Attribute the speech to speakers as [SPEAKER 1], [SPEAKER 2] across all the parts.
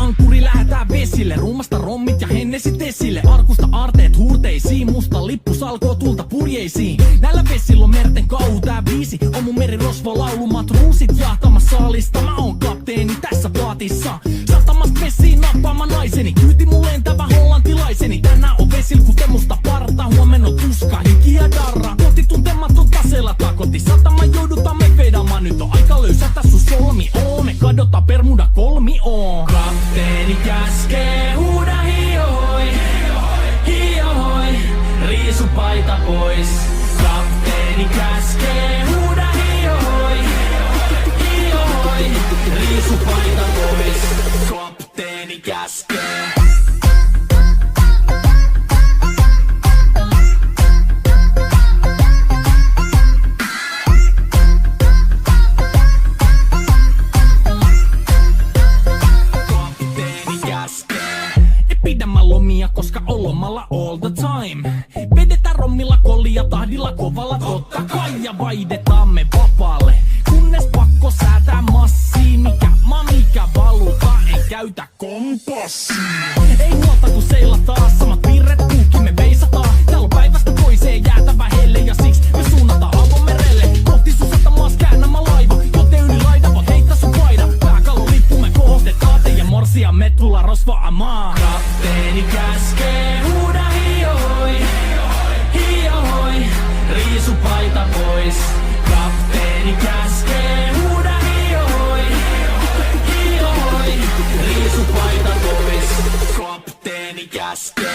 [SPEAKER 1] ankkuri lähetään vesille. Ruumasta rommit ja hennesit esille. Arkusta aarteet huurteisiin. Musta lippu salkoo tulta purjeisiin. Näillä vesillä on merten kau tää biisi. On mun merirosvo laulumat ruusit jahtamas saalista. Mä oon kapteeni tässä paatissa. Satamasta vesiin nappaama naiseni. Kyyti mun lentävä hollantilaiseni. Tänään on vesil kuten musta parta. Huomenna on tuska, hiki ja darra. Koti tuntematon taseella takoti. Satama joudutaan me vedamaan. Nyt on aika löysätä sun solmi. Me kadota Bermuda kolmioon. Kapteeni käskee huuda hiohoi, hiohoi, riisu paita pois. Kapteeni käskee huuda hiohoi, hiohoi, riisu paita pois. Kapteeni käskee. Pidämään lomia, koska on lomalla all the time. Vedetään rommilla kollia tahdilla kovalla totta kai. Ja vaihdetaan me vapaalle, kunnes pakko säätää massiin. Mikä valuta, ei käytä kompassia. Ei huolta kun seilataan, samat virret kuukin me veisataan. Täällä on päivästä toiseen jäätävä helle. Ja siksi me suunnataan avomerelle. Kohti sun satamaas käännämä laiva. Joten yli laida voit heittää sun paida. Pääkallon lippu me kohostetaan. Teidän morsia me tulla rosvaamaan. Kapteeni käskee huuda hiohoi, hiohoi, riisu paita pois. Kapteeni käskee huuda hiohoi, hiohoi, riisu paita pois. Kapteeni käskee.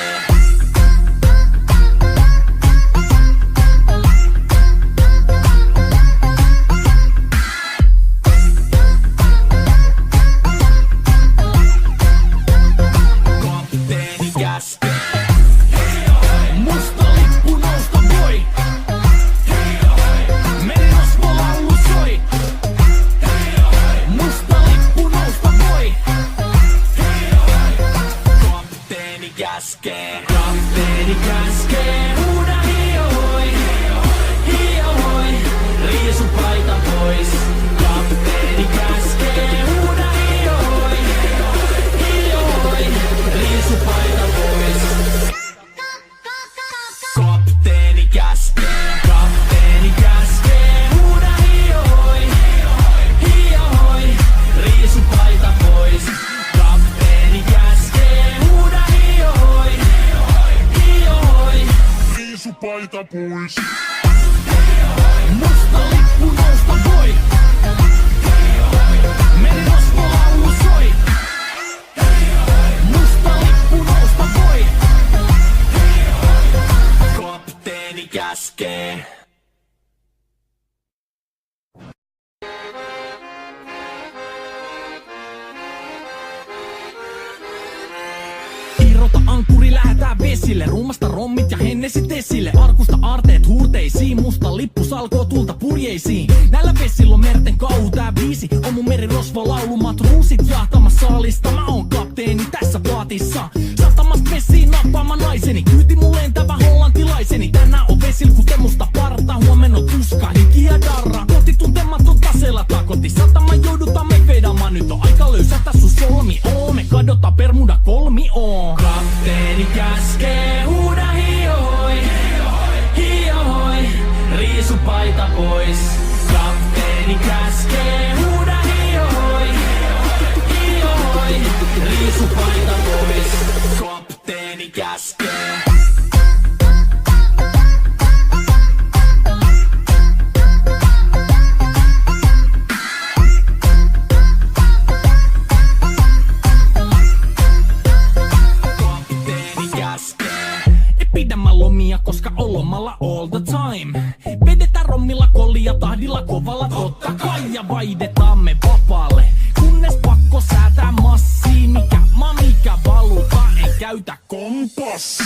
[SPEAKER 1] Musta lippu nousta voi. Merirosvo laulu soi. Musta lippu nousta voi. Kapteeni käskee. Kapteeni käskee. Huuda hiohoi, hiohoi, riisu paita pois. Kapteeni käskee. Huuda hiohoi, hiohoi, riisu paita pois. Kapteeni käskee. Kapteeni käskee. Huuda hiohoi, hiohoi, riisu paita pois. Kapteeni käskee. Huuda hiohoi, hiohoi, riisu paita pois. Musta lippu nousta voi. Merirosvo laulu soi. Musta lippu nousta voi. Kapteeni käskee. Irrota ankkuri lähetään vesille. Ruumasta rommit ja hennesit esille. Arkusta aarteet huurteisiin. Musta lippu salkoo tulta purjeisiin. Näillä vesillä on merten kau tää biisi. On mun merirosvo laulumat ruusit jahtamas saalista. Mä oon kapteeni tässä paatissa. Satamasta vesiin nappaama naiseni. Kyyti mun lentävä hollantilaiseni. Tänään on vesil kuten musta parta. Huomenna on tuska, hiki ja darra. Koti tuntematon taseella takoti. Satama joudutaan me vedamaan. Nyt on aika löysätä sun solmi. Me kadota Bermuda kolmioon. Kapteeni käskee huuda hiohoi, hiohoi, riisu paita pois. Kapteeni käskee huuda hiohoi, hiohoi, riisu paita pois. Kapteeni käskee. Pidämään lomia, koska on lomalla all the time. Vedetään rommilla kollia tahdilla kovalla totta kai. Ja vaihdetaan me vapaalle, kunnes pakko säätää massiin. Mikä valuta, ei käytä kompassia.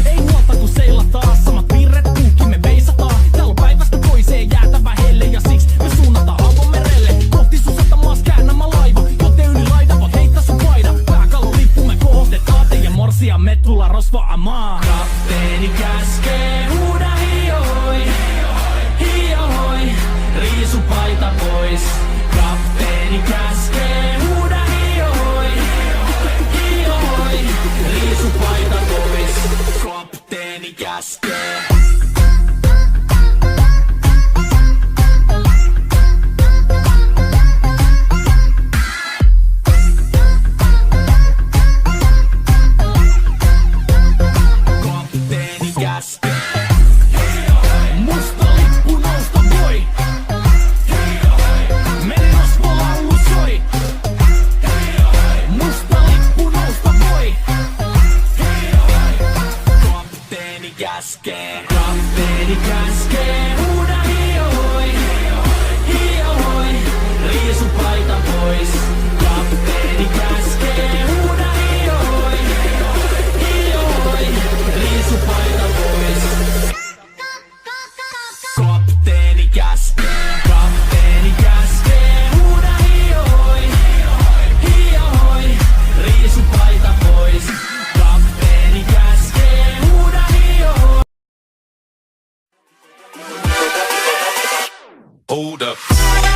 [SPEAKER 1] Ei huolta kun seilataan, samat virret kuukin me veisataan. Täällä on päivästä toiseen jäätävä helle. Ja siksi me suunnataan avomerelle. Kohti sun satamaas käännämä laiva. Joten yli laida voit heittää sun paida. Pääkallon lippu me kohostetaan. Teidän morsia me tulla rosvaamaan. Kapteeni käskee huuda hiohoi, hiohoi, riisu paita pois. Kapteeni käskee huuda hiohoi,
[SPEAKER 2] up.